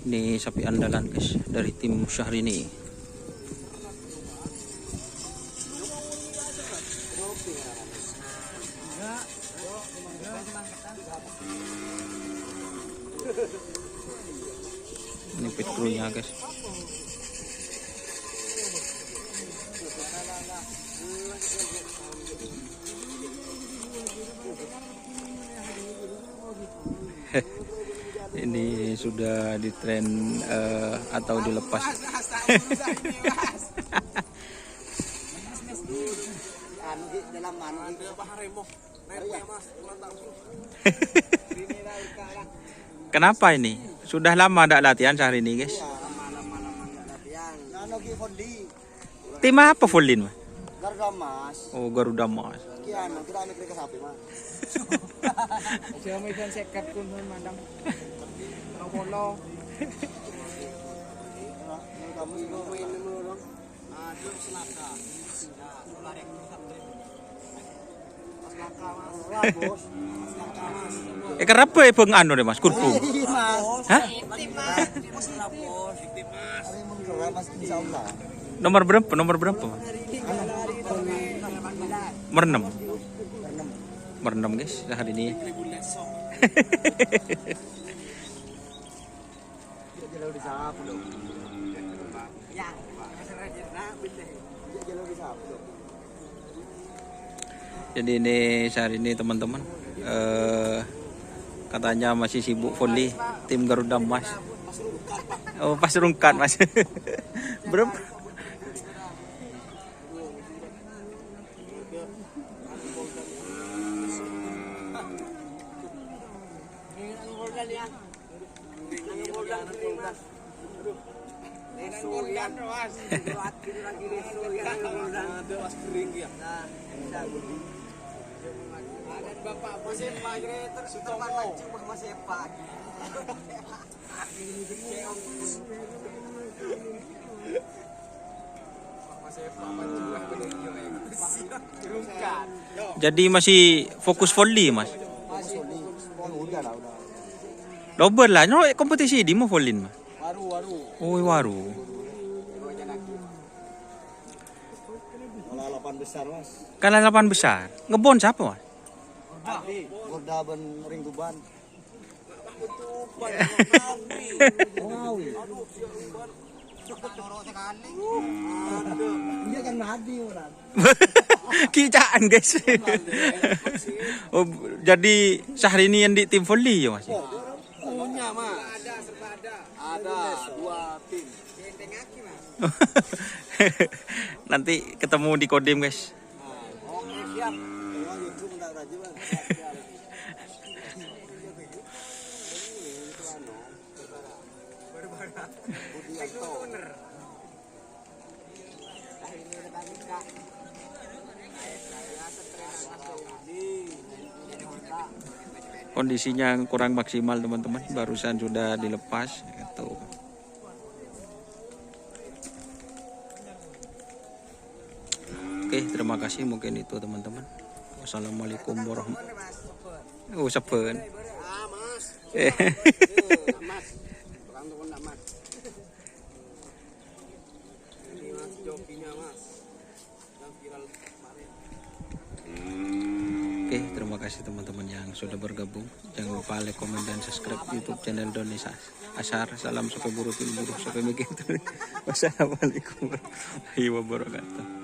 Ini sapi andalan guys dari tim Syahrini. Ini pit crew-nya guys. Ini sudah di tren atau dilepas. Kenapa ini? Sudah lama tidak latihan sehari ini guys. Tim apa Fullin? Garuda Mas. Oh Garuda Mas. Kian, kita ambil ke sapi Mas. Siya may dan sekat kun mandang. Polo. Kamu itu main dulu. Aduh selaka. Nah, lari ke sapi. Selaka Mas. Bos. Selaka Mas. Kenapa bang anu deh Mas? Kurpu. Mas. Hah? Tim Mas. Bos lapor, tim Mas. Hari menurut Mas insyaallah. Nomor berapa? Nomor berapa? Merenam. Merenam guys hari ini. Jalur di sapu dong. Ya, masyarakat Jalur di sapu dong. Jadi ini sehari ini teman-teman katanya masih sibuk volley tim Garuda Mas. Oh pas rungkat Mas. Berapa? Bapak masih pagi tersutomo masih pagi. Jadi masih fokus volley Mas. Masih udah lah udah. Double lah, no kompetisi di mau volley Mas. Waru. Oh waru. Kalau 8 besar Mas. Kalah 8 besar. Ngebon siapa Mas? Gorda ben ring tuban. Iya kan nadi orang. Kicaan guys. Oh, jadi Syahrini yang di tim volley ya Mas? Punya Mas. Ada serba ada. Ada 2 tim. Benteng aki Mas. Nanti ketemu di Kodim guys. Oke siap. Memang YouTube enggak rajin Bang. Kondisinya kurang maksimal teman-teman, barusan sudah dilepas gitu. Oke, terima kasih mungkin itu teman-teman. Wassalamualaikum warahmatullahi wabarakatuh. Oh, sepen. Ah Mas. Mas. Tukang tukang enggak Mas. Ini Mas jokinya Mas. Yang viral kemarin. Oke, terima kasih teman-teman yang sudah bergabung. Jangan lupa like, komen, dan subscribe YouTube channel Doni Ashar. Salam sampai buru sampai begitu. Wassalamualaikum warahmatullahi wabarakatuh.